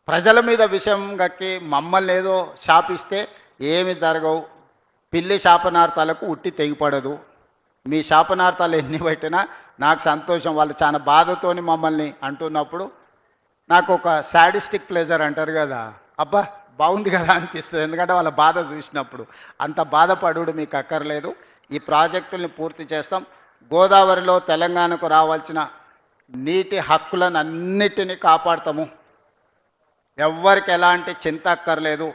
ప్రజల మీద విషయం గక్కి మమ్మల్ని ఏదో శాపిస్తే ఏమి జరగవు. పిల్లి శాపనార్థాలకు ఉట్టి తెగిపడదు. మీ శాపనార్థాలు ఎన్ని పెట్టినా నాకు సంతోషం. వాళ్ళు చాలా బాధతోని మమ్మల్ని అంటున్నప్పుడు నాకు ఒక సాడిస్టిక్ ప్లెజర్ అంటారు కదా, అబ్బా బాగుంది కదా అనిపిస్తుంది. ఎందుకంటే వాళ్ళ బాధ చూసినప్పుడు. అంత బాధపడు మీకు అక్కర్లేదు. ఈ ప్రాజెక్టుల్ని పూర్తి చేస్తాం. గోదావరిలో తెలంగాణకు రావాల్సిన నీటి హక్కులను అన్నిటినీ కాపాడతాము. ఎవ్వరికి ఎలాంటి చింత అక్కర్లేదు.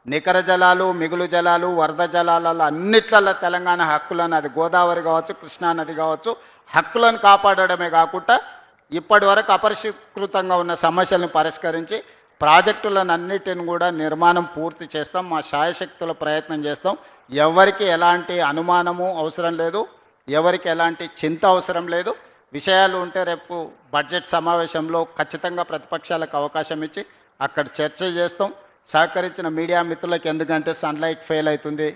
నికర జలాలు, మిగులు జలాలు, వరద జలాలలో అన్నిట్లలో తెలంగాణ హక్కులను, అది గోదావరి కావచ్చు, కృష్ణానది కావచ్చు, హక్కులను కాపాడడమే కాకుండా ఇప్పటి వరకు అపరిష్కృతంగా ఉన్న సమస్యలను పరిష్కరించి ప్రాజెక్టులను అన్నిటిని కూడా నిర్మాణం పూర్తి చేస్తాం. మా శాయశక్తుల ప్రయత్నం చేస్తాం. ఎవరికి ఎలాంటి అనుమానము అవసరం లేదు, ఎవరికి ఎలాంటి చింత అవసరం లేదు. విషయాలు ఉంటే రేపు బడ్జెట్ సమావేశంలో ఖచ్చితంగా ప్రతిపక్షాలకు అవకాశం ఇచ్చి అక్కడ చర్చ చేస్తాం. సహకరించిన మీడియా మిత్రులకు, ఎందుకంటే సన్లైట్ ఫెయిల్ అవుతుంది,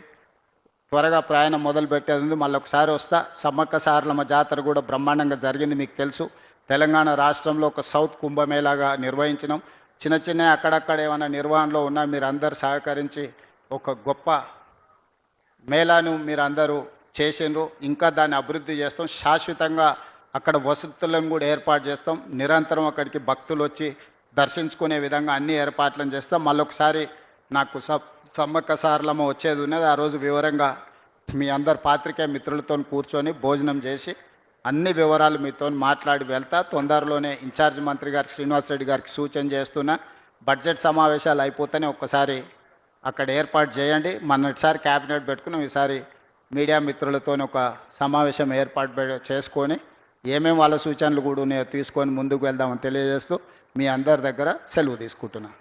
త్వరగా ప్రయాణం మొదలు పెట్టేది ఉంది, మళ్ళీ ఒకసారి వస్తా. సమ్మక్క సారలమ్మ జాతర కూడా బ్రహ్మాండంగా జరిగింది, మీకు తెలుసు. తెలంగాణ రాష్ట్రంలో ఒక సౌత్ కుంభమేళాగా నిర్వహించినాం. చిన్న చిన్న అక్కడక్కడ ఏమైనా నిర్వహణలో ఉన్నా మీరందరూ సహకరించి ఒక గొప్ప మేళాను మీరందరూ చేసిండ్రు. ఇంకా దాన్ని అభివృద్ధి చేస్తాం. శాశ్వతంగా అక్కడ వసతులను కూడా ఏర్పాటు చేస్తాం. నిరంతరం అక్కడికి భక్తులు వచ్చి దర్శించుకునే విధంగా అన్ని ఏర్పాట్లను చేస్తాం. మళ్ళొకసారి నాకు సమ్మక్క సారలమ్మ వచ్చేది ఉన్నది. ఆ రోజు వివరంగా మీ అందరు పాత్రికేయ మిత్రులతో కూర్చొని భోజనం చేసి అన్ని వివరాలు మీతో మాట్లాడి వెళ్తా. తొందరలోనే ఇన్ఛార్జ్ మంత్రి గారికి, శ్రీనివాసరెడ్డి గారికి సూచన చేస్తున్నా, బడ్జెట్ సమావేశాలు అయిపోతేనే ఒక్కసారి అక్కడ ఏర్పాటు చేయండి. మొన్నటిసారి క్యాబినెట్ పెట్టుకున్నాం, ఈసారి మీడియా మిత్రులతో ఒక సమావేశం ఏర్పాటు చేసుకొని ఏమేమి వాళ్ళ సూచనలు కూడా ఉన్నాయో తీసుకొని ముందుకు వెళ్దామని తెలియజేస్తూ మీ అందరి దగ్గర సెలవు తీసుకుంటున్నాను.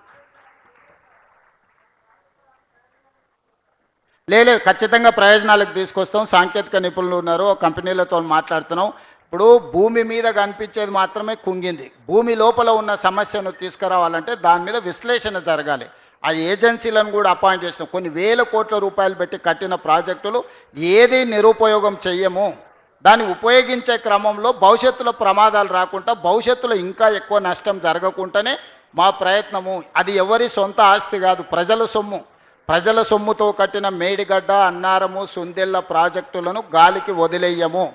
లేదు, ఖచ్చితంగా ప్రయోజనాలకు తీసుకొస్తాం. సాంకేతిక నిపుణులు ఉన్నారు, కంపెనీలతో మాట్లాడుతున్నాం. ఇప్పుడు భూమి మీద కనిపించేది మాత్రమే కుంగింది. భూమి లోపల ఉన్న సమస్యను తీసుకురావాలంటే దాని మీద విశ్లేషణ జరగాలి. ఆ ఏజెన్సీలను కూడా అపాయింట్ చేసిన కొన్ని వేల కోట్ల రూపాయలు పెట్టి కట్టిన ప్రాజెక్టులు ఏది నిరుపయోగం చెయ్యము. దాన్ని ఉపయోగించే క్రమంలో భవిష్యత్తులో ప్రమాదాలు రాకుండా, భవిష్యత్తులో ఇంకా ఎక్కువ నష్టం జరగకుండానే మా ప్రయత్నము. అది ఎవరి సొంత ఆస్తి కాదు, ప్రజల సొమ్ము. ప్రజల సొమ్ముతో కట్టిన మేడిగడ్డ, అన్నారము, సుందెళ్ళ ప్రాజెక్టులను గాలికి వదిలేయము.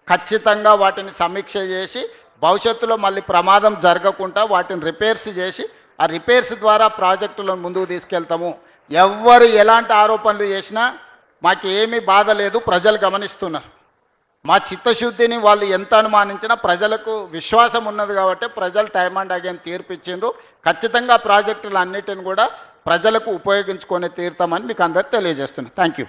ఖచ్చితంగా వాటిని సమీక్ష చేసి భవిష్యత్తులో మళ్ళీ ప్రమాదం జరగకుండా వాటిని రిపేర్స్ చేసి ఆ రిపేర్స్ ద్వారా ప్రాజెక్టులను ముందుకు తీసుకెళ్తాము. ఎవ్వరు ఎలాంటి ఆరోపణలు చేసినా మాకేమీ బాధ లేదు, ప్రజలు గమనిస్తున్నారు. మా చిత్తశుద్ధిని వాళ్ళు ఎంత అనుమానించినా ప్రజలకు విశ్వాసం ఉన్నది కాబట్టి ప్రజలు టైం అండ్ అగైన్ తీర్పు ఇచ్చిండ్రు. ఖచ్చితంగా ప్రాజెక్టులు అన్నిటిని కూడా ప్రజలకు ఉపయోగించుకొని తీరుతామని మీకు అందరికీ తెలియజేస్తున్నాను. Thank you.